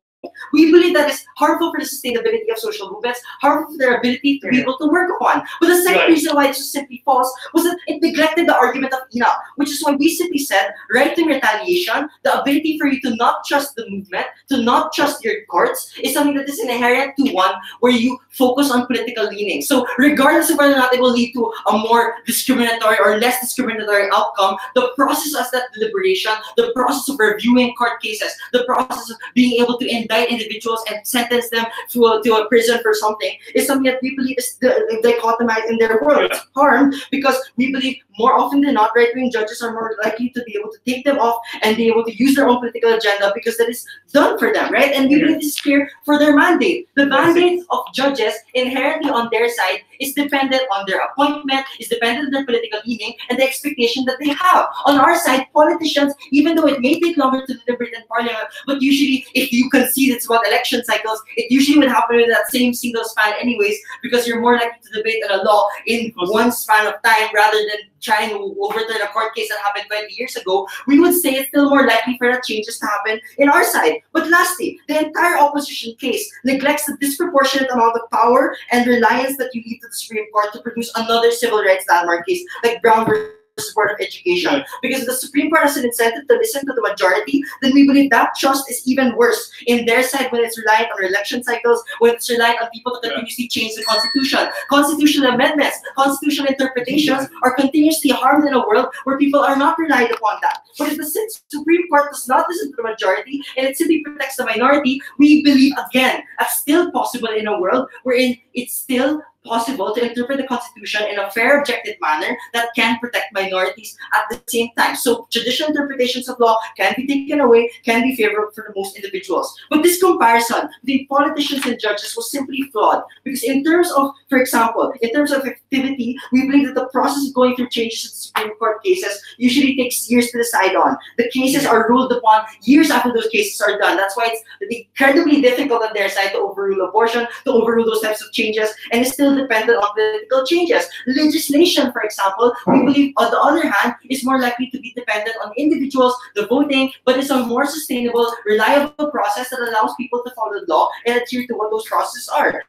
We believe that is harmful for the sustainability of social movements, harmful for their ability to be able to work upon. But the second reason why this was simply false was that it neglected the argument of Enoch, which is why we simply said right-wing retaliation, the ability for you to not trust the movement, to not trust your courts, is something that is inherent to one where you focus on political leaning. So regardless of whether or not it will lead to a more discriminatory or less discriminatory outcome, the process of that deliberation, the process of reviewing court cases, the process of being able to indict individuals and sentence them to a prison for something is something that we believe is dichotomized in their world. It's harm, because we believe more often than not, right-wing judges are more likely to be able to take them off and be able to use their own political agenda, because that is done for them, right? And we believe this is clear for their mandate. The mandate of judges inherently on their side is dependent on their appointment, is dependent on their political leaning and the expectation that they have. On our side, politicians, even though it may take longer to deliberate in parliament, but usually if you concede it's about election cycles, it usually would happen in that same single span anyways, because you're more likely to debate on a law in one span of time rather than trying to overturn a court case that happened 20 years ago. We would say it's still more likely for the changes to happen in our side. But lastly, the entire opposition case neglects the disproportionate amount of power and reliance that you leave to the Supreme Court to produce another civil rights landmark case like Brown versus Board of Education. Because if the Supreme Court has an incentive to listen to the majority, then we believe that trust is even worse in their side when it's reliant on election cycles, when it's reliant on people to continuously change the Constitution. Constitutional amendments, constitutional interpretations are continuously harmed in a world where people are not relied upon that. But if the Supreme Court does not listen to the majority and it simply protects the minority, we believe, again, that's still possible in a world wherein it's still possible to interpret the Constitution in a fair, objective manner that can protect minorities at the same time. So judicial interpretations of law can be taken away, can be favorable for most individuals. But this comparison between politicians and judges was simply flawed, because in terms of, for example, in terms of activity, we believe that the process of going through changes in Supreme Court cases usually takes years to decide on. The cases are ruled upon years after those cases are done. That's why it's incredibly difficult on their side to overrule abortion, to overrule those types of changes, and it's still dependent on political changes. Legislation, for example, we believe, on the other hand, is more likely to be dependent on individuals, the voting, but it's a more sustainable, reliable process that allows people to follow the law and adhere to what those processes are.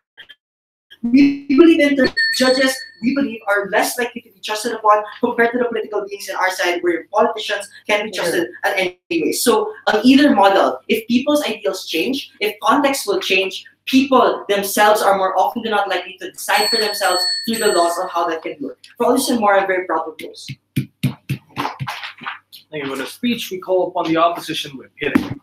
We believe that judges, we believe, are less likely to be trusted upon compared to the political beings in our side, where politicians can be trusted at any way. So on either model, if people's ideals change, if context will change, people themselves are more often than not likely to decide for themselves through the laws on how that can work. For all this and more, I'm very proud of those. Thank you for the speech. We call upon the opposition with hitting.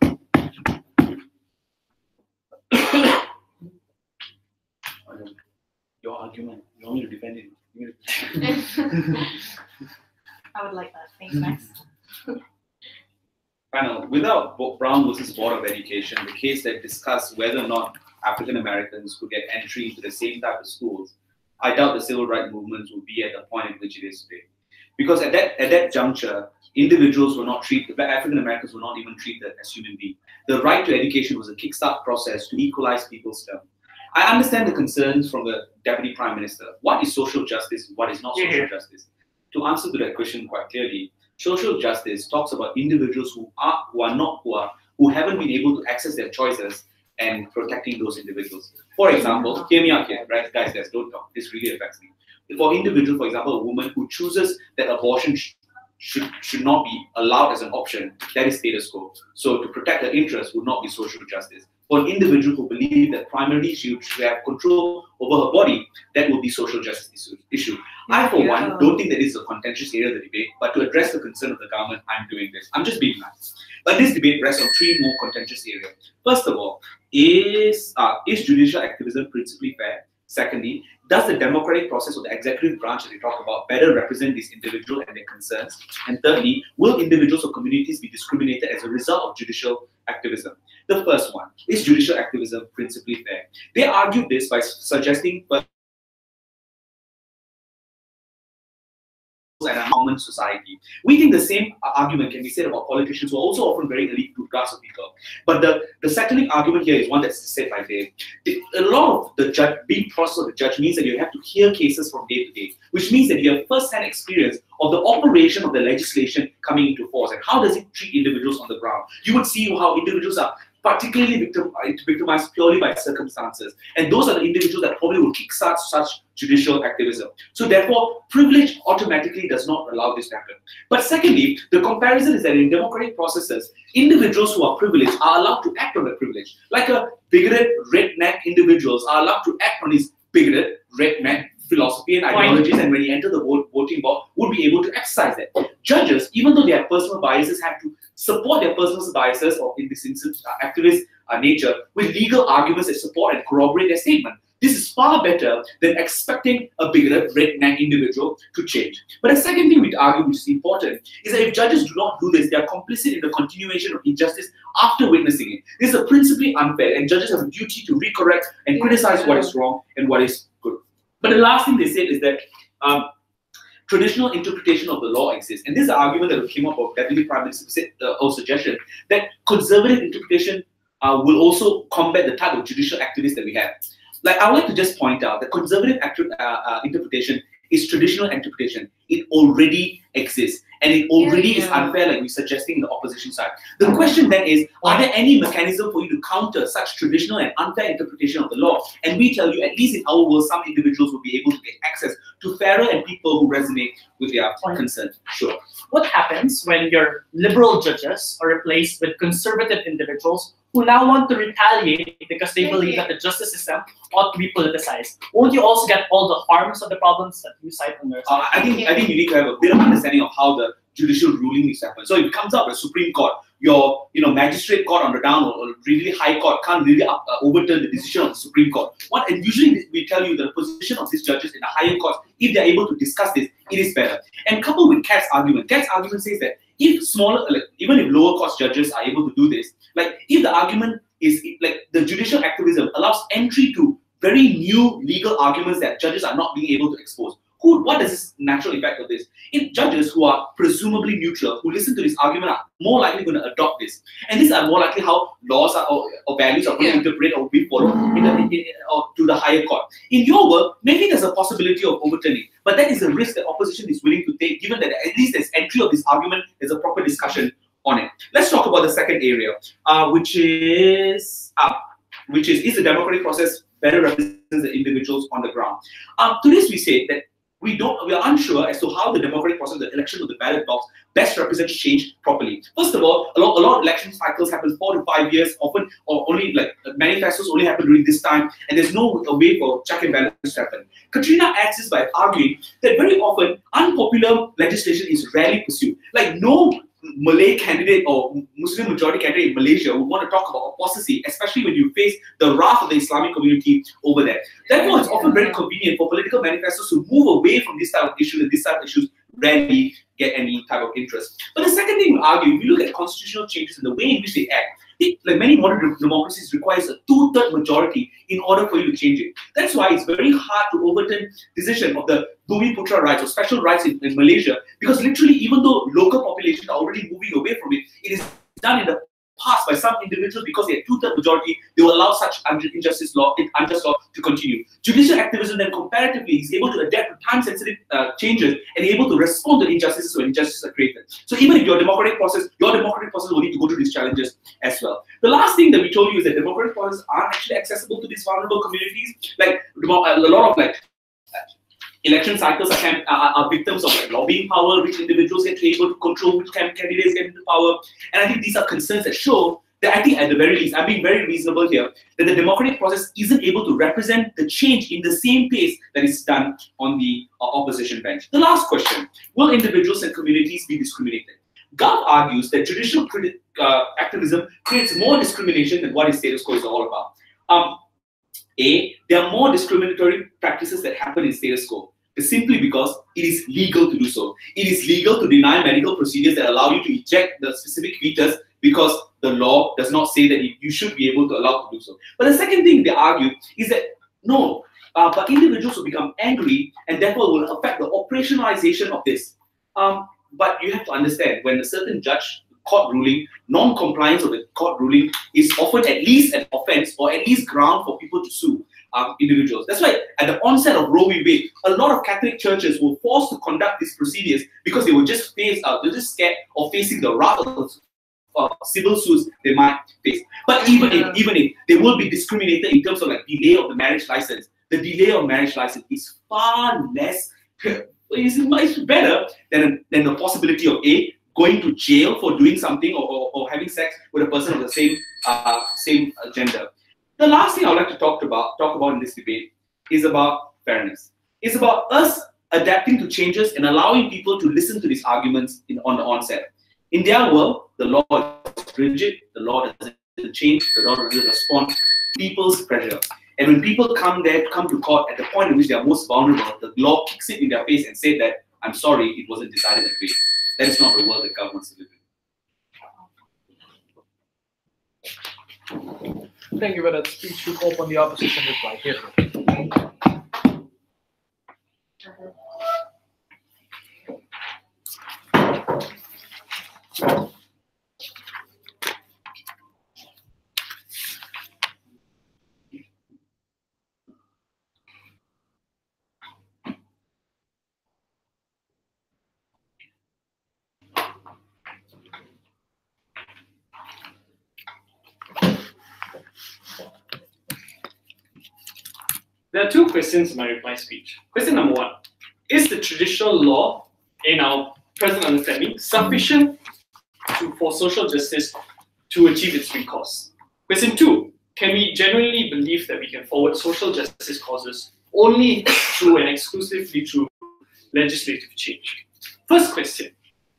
Your argument, you want me to defend it? I would like that. Thanks, Max. Panel, without Brown versus Board of Education, the case that discussed whether or not African Americans could get entry into the same type of schools, I doubt the civil rights movements would be at the point at which it is today. Because at that juncture, individuals were not treated, African Americans were not even treated as human beings. The right to education was a kickstart process to equalize people's terms. I understand the concerns from the Deputy Prime Minister. What is social justice? What is not social justice? to answer to that question quite clearly, social justice talks about individuals who haven't been able to access their choices and protecting those individuals. For example, hear me out here, right? Guys, don't talk. This really affects me. For individuals, for example, a woman who chooses that abortion should not be allowed as an option, that is status quo. So to protect her interests would not be social justice. For an individual who believes that primarily she should have control over her body, that would be social justice issue. I, for one, don't think that this is a contentious area of the debate, but to address the concern of the government, I'm doing this. I'm just being nice. But this debate rests on three more contentious areas. First of all, is judicial activism principally fair? Secondly, does the democratic process of the executive branch that we talk about better represent these individuals and their concerns? And thirdly, will individuals or communities be discriminated as a result of judicial activism? The first one, is judicial activism principally fair? They argued this by suggesting and a common society. We think the same argument can be said about politicians who are also often very elite to class of people. But the settling argument here is one that's said by Dave. A lot of the being process of the judge means that you have to hear cases from day to day, which means that you have first-hand experience of the operation of the legislation coming into force and how does it treat individuals on the ground. You would see how individuals are particularly victimized purely by circumstances. And those are the individuals that probably will kickstart such judicial activism. So therefore, privilege automatically does not allow this to happen. But secondly, the comparison is that in democratic processes, individuals who are privileged are allowed to act on their privilege. Like a bigoted redneck individuals are allowed to act on his bigoted redneck philosophy and ideologies, and when he enters the voting box, would be able to exercise that. Judges, even though they have personal biases, have to support their personal biases, or in this instance, activist nature, with legal arguments that support and corroborate their statement. This is far better than expecting a bigoted redneck individual to change. But the second thing we'd argue, which is important, is that if judges do not do this, they are complicit in the continuation of injustice after witnessing it. This is principally unfair, and judges have a duty to recorrect and criticize what is wrong and what is good. But the last thing they said is that traditional interpretation of the law exists. And this is an argument that came up of Deputy Prime Minister's suggestion that conservative interpretation will also combat the type of judicial activists that we have. Like, I would like to just point out that conservative interpretation is traditional interpretation. It already exists. And it already is unfair, like we're suggesting in the opposition side. The question then is, are there any mechanism for you to counter such traditional and unfair interpretation of the law? And we tell you, at least in our world, some individuals will be able to get access to fairer and people who resonate with their concern. Sure. What happens when your liberal judges are replaced with conservative individuals who now want to retaliate because they believe that the justice system ought to be politicized? Won't you also get all the harms of the problems that you cite on your side? I think you need to have a bit of understanding of how the judicial ruling is happening. So if it comes up with the Supreme Court, your magistrate court on the down or really high court can't really overturn the decision of the Supreme Court. And usually we tell you that the position of these judges in the higher courts, if they're able to discuss this, it is better. And coupled with Kat's argument says that if smaller, even if lower court judges are able to do this, if the argument is the judicial activism allows entry to very new legal arguments that judges are not being able to expose. What is this natural effect of this? If judges who are presumably neutral, who listen to this argument, are more likely going to adopt this. And these are more likely how laws or values are going to interpret or be followed or to the higher court. In your work, maybe there's a possibility of overturning, but that is a risk that opposition is willing to take, given that at least there's entry of this argument, there's a proper discussion on it. Let's talk about the second area, which is the democratic process better represents the individuals on the ground? To this we say that we are unsure as to how the democratic process, the election of the ballot box, best represents change properly. First of all, a lot of election cycles happen 4 to 5 years, often, or only manifestos only happen during this time, and there's no way for check and balance to happen. Katrina adds this by arguing that very often unpopular legislation is rarely pursued. No Malay candidate or Muslim majority candidate in Malaysia would want to talk about apostasy, especially when you face the wrath of the Islamic community over there. Therefore, it's often very convenient for political manifestos to move away from this type of issue, and this type of issues rarely get any type of interest. But the second thing we argue, if you look at constitutional changes and the way in which they act, many modern democracies requires a 2/3 majority in order for you to change it. That's why it's very hard to overturn decision of the Bumiputra rights or special rights in Malaysia, because literally, even though local populations are already moving away from it, it is done in the passed by some individuals because they had two-thirds majority, they will allow such unjust law to continue. Judicial activism then comparatively is able to adapt to time-sensitive changes and able to respond to injustices when injustices are created. So even if your democratic process will need to go through these challenges as well. The last thing that we told you is that democratic processes aren't actually accessible to these vulnerable communities. Like a lot of election cycles are victims of lobbying power, which individuals get able to control which candidates get into power. And I think these are concerns that show that I think at the very least, I'm being very reasonable here, that the democratic process isn't able to represent the change in the same pace that is done on the opposition bench. The last question, will individuals and communities be discriminated? Gov argues that judicial activism creates more discrimination than what his status quo is all about. There are more discriminatory practices that happen in status quo, simply because it is legal to do so. It is legal to deny medical procedures that allow you to eject the specific fetus because the law does not say that you should be able to allow to do so. But the second thing they argue is that no, but individuals will become angry and therefore will affect the operationalization of this. But you have to understand, when a certain judge, court ruling, non-compliance of the court ruling is often at least an offense or at least ground for people to sue individuals. That's why at the onset of Roe v. Wade, a lot of Catholic churches were forced to conduct these procedures because they were just scared of facing the wrath of civil suits they might face. But even if they will be discriminated in terms of delay of the marriage license, the delay of marriage license is far less. It's much better than the possibility of going to jail for doing something or having sex with a person of the same gender. The last thing I would like to talk about in this debate is about fairness. It's about us adapting to changes and allowing people to listen to these arguments on the onset. In their world, the law is rigid, the law doesn't change, the law doesn't respond to people's pressure. And when people come to court at the point in which they are most vulnerable, the law kicks it in their face and says that, I'm sorry, it wasn't decided that way. That is not the world that governments live in. Thank you for that speech. We hope on the opposition reply here. There are two questions in my reply speech. Question number one, is the traditional law, in our present understanding, sufficient for social justice to achieve its three causes? Question two, can we genuinely believe that we can forward social justice causes only through and exclusively through legislative change? First question,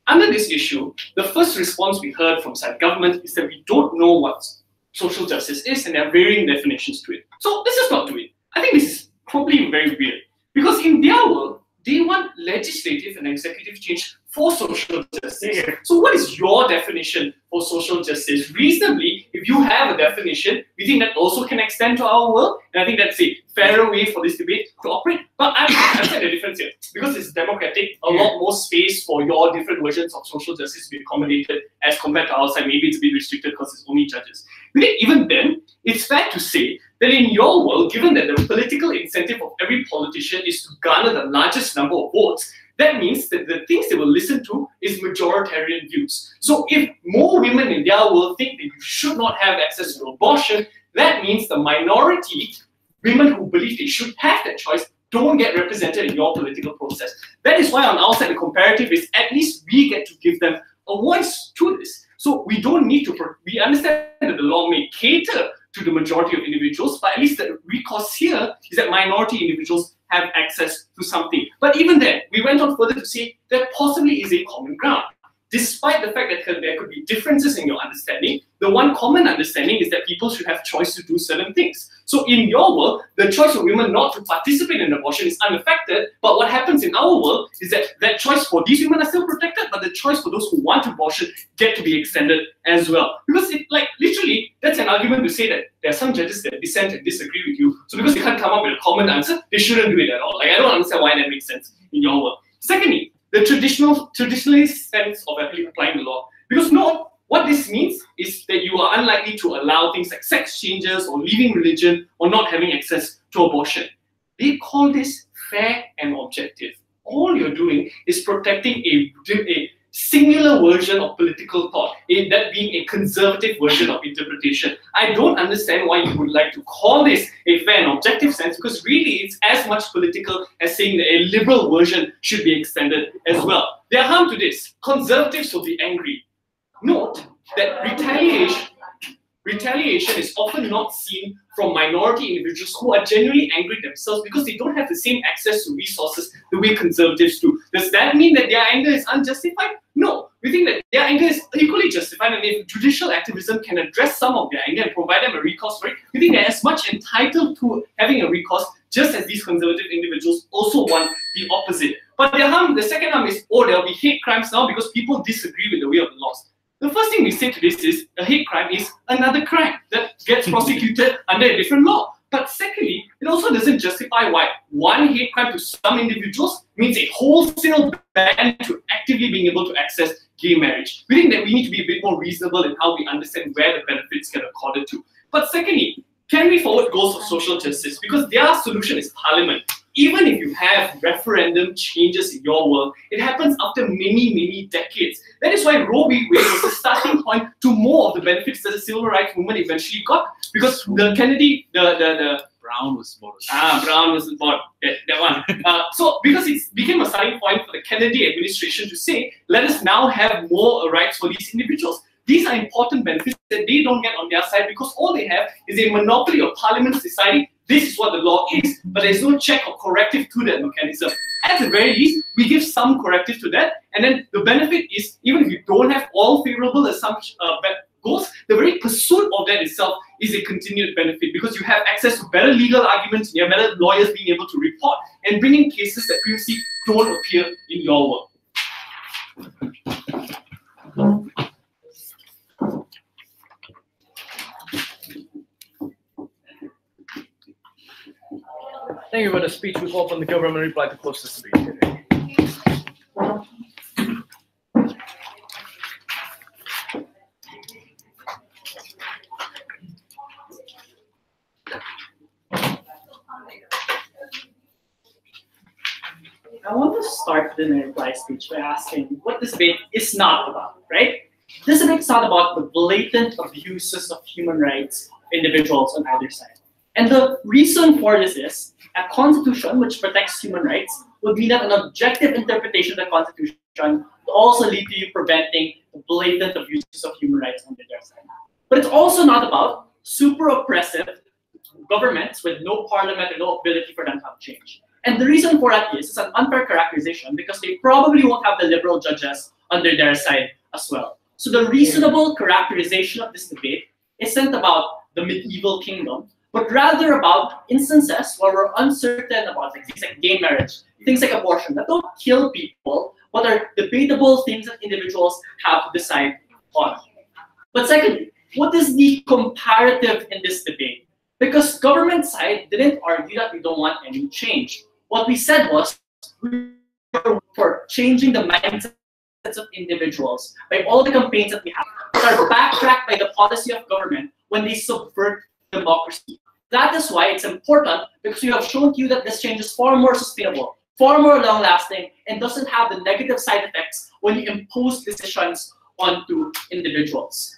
under this issue, the first response we heard from side government is that we don't know what social justice is and there are varying definitions to it. So let's just not do it. I think this is probably very weird because in their world, they want legislative and executive change for social justice. So what is your definition for social justice? Reasonably, if you have a definition, we think that also can extend to our world. And I think that's a fairer way for this debate to operate. But I've said the difference here. Because it's democratic, a lot more space for your different versions of social justice to be accommodated as compared to outside. Maybe it's a bit restricted because it's only judges. But even then, it's fair to say that in your world, given that the political incentive of every politician is to garner the largest number of votes, that means that the things they will listen to is majoritarian views. So if more women in their world think that you should not have access to abortion, that means the minority, women who believe they should have that choice, don't get represented in your political process. That is why on our side, the comparative is at least we get to give them a voice to this. So we don't need to, we understand that the law may cater to the majority of individuals, but at least the recourse here is that minority individuals have access to something. But even then, we went on further to say there possibly is a common ground. Despite the fact that there could be differences in your understanding, the one common understanding is that people should have choice to do certain things. So in your world, the choice of women not to participate in abortion is unaffected, but what happens in our world is that that choice for these women are still protected, but the choice for those who want abortion get to be extended as well. Because literally, that's an argument to say that there are some judges that dissent and disagree with you, so because they can't come up with a common answer, they shouldn't do it at all. I don't understand why that makes sense in your world. Secondly, the traditionalist sense of applying the law. Because one What this means is that you are unlikely to allow things like sex changes or leaving religion or not having access to abortion. They call this fair and objective. All you're doing is protecting a singular version of political thought, that being a conservative version of interpretation. I don't understand why you would like to call this a fair and objective sense, because really it's as much political as saying that a liberal version should be extended as well. There are harm to this. Conservatives will be angry. Note that retaliation is often not seen from minority individuals who are genuinely angry themselves because they don't have the same access to resources the way conservatives do. Does that mean that their anger is unjustified? No. We think that their anger is equally justified, and if judicial activism can address some of their anger and provide them a recourse for it, we think they're as much entitled to having a recourse just as these conservative individuals also want the opposite. But the second harm is, there'll be hate crimes now because people disagree with the way of the laws. The first thing we say to this is a hate crime is another crime that gets prosecuted under a different law. But secondly, it also doesn't justify why one hate crime to some individuals means a wholesale ban to actively being able to access gay marriage. We think that we need to be a bit more reasonable in how we understand where the benefits get accorded to. But secondly, can we forward goals of social justice? Because their solution is parliament. Even if you have referendum changes in your world, it happens after many, many decades. That is why Roe v. Wade was the starting point to more of the benefits that the civil rights movement eventually got. Because the Kennedy, Brown was born. Brown was born. That one. So because it became a starting point for the Kennedy administration to say, let us now have more rights for these individuals. These are important benefits that they don't get on their side because all they have is a monopoly of parliament deciding this is what the law is, but there's no check or corrective to that mechanism. At the very least, we give some corrective to that, and then the benefit is, even if you don't have all favorable goals, the very pursuit of that itself is a continued benefit because you have access to better legal arguments, and you have better lawyers being able to report and bring in cases that previously don't appear in your work. Thank you for the speech. We call from the government reply to close the speech today. I want to start the reply speech by asking what this debate is not about, right? This debate is not about the blatant abuses of human rights of individuals on either side. And the reason for this is a constitution which protects human rights would mean that an objective interpretation of the constitution would also lead to you preventing the blatant abuses of human rights on their side. But it's also not about super oppressive governments with no parliament and no ability for them to have change. And the reason for that is it's an unfair characterization because they probably won't have the liberal judges under their side as well. So the reasonable characterization of this debate isn't about the medieval kingdom, but rather about instances where we're uncertain about things like gay marriage, things like abortion, that don't kill people, but are debatable things that individuals have to decide on. But secondly, what is the comparative in this debate? Because government side didn't argue that we don't want any change. What we said was we were for changing the mindsets of individuals by all the campaigns that we have that are backtracked by the policy of government when they subvert democracy. That is why it's important, because we have shown to you that this change is far more sustainable, far more long-lasting, and doesn't have the negative side effects when you impose decisions onto individuals.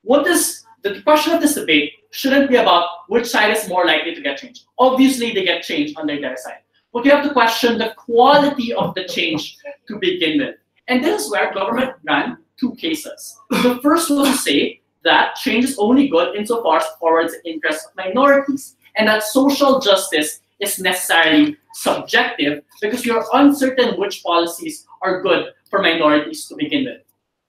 The question of this debate shouldn't be about which side is more likely to get change. Obviously, they get change on their side. But you have to question the quality of the change to begin with. And this is where government ran two cases. The first was to say that change is only good insofar as it forwards the interests of minorities, and that social justice is necessarily subjective because you are uncertain which policies are good for minorities to begin with.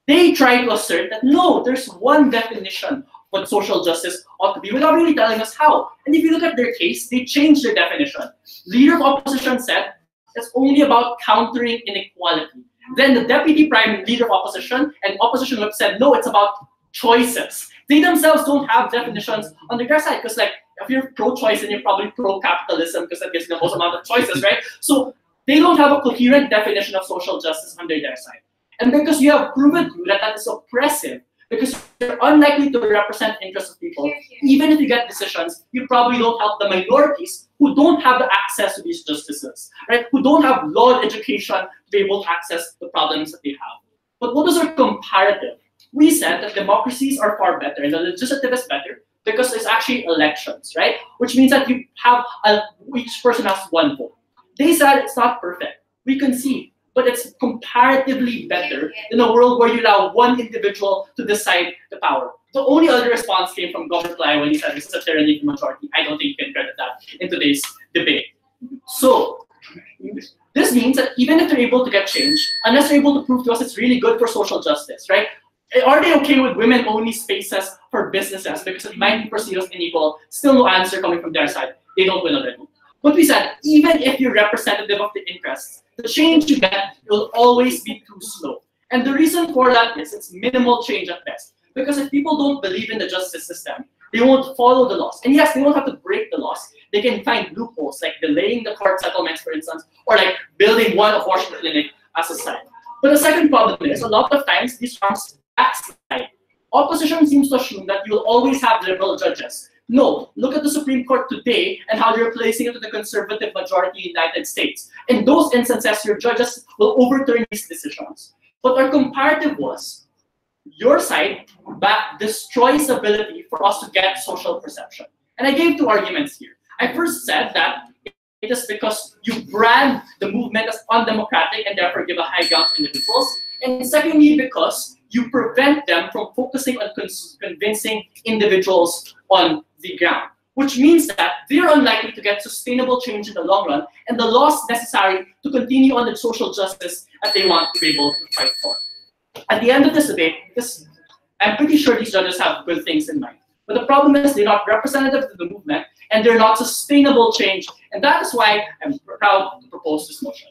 They try to assert that no, there's one definition of what social justice ought to be without really telling us how. And if you look at their case, they changed their definition. Leader of opposition said it's only about countering inequality. Then the deputy prime leader of opposition and opposition whip said no, it's about choices. They themselves don't have definitions on their side because, like, if you're pro-choice, then you're probably pro-capitalism because that gives the most amount of choices, right? So they don't have a coherent definition of social justice on their side. And because you have proven to you that that is oppressive, because you're unlikely to represent interests of people. Even if you get decisions, you probably don't help the minorities who don't have the access to these justices, right? Who don't have law education to be able to access the problems that they have. But what is our comparative? We said that democracies are far better and the legislative is better because it's actually elections, right? Which means that you have each person has one vote. They said it's not perfect. We concede. But it's comparatively better in a world where you allow one individual to decide the power. The only other response came from Governor Ply when he said this is a tyranny of the majority. I don't think you can credit that in today's debate. So this means that even if they're able to get change, unless they're able to prove to us it's really good for social justice, right? Are they okay with women-only spaces for businesses because it might be perceived as unequal? Still no answer coming from their side. They don't win already. But we said, even if you're representative of the interests, the change you get will always be too slow. And the reason for that is it's minimal change at best. Because if people don't believe in the justice system, they won't follow the laws. And yes, they won't have to break the laws. They can find loopholes, like delaying the court settlements, for instance, or like building one abortion clinic as a side. But the second problem is, a lot of times, these farms backslide. Opposition seems to assume that you'll always have liberal judges. No, look at the Supreme Court today and how they're placing it to the conservative majority in the United States. In those instances, your judges will overturn these decisions. But our comparative was, your side destroys the ability for us to get social perception. And I gave two arguments here. I first said that it is because you brand the movement as undemocratic and therefore give a high ground to individuals. And secondly, because you prevent them from focusing on convincing individuals on the ground, which means that they're unlikely to get sustainable change in the long run and the laws necessary to continue on the social justice that they want to be able to fight for. At the end of this debate, I'm pretty sure these judges have good things in mind. But the problem is they're not representative of the movement and they're not sustainable change. And that is why I'm proud to propose this motion.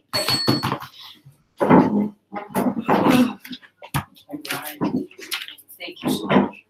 Thank you so much.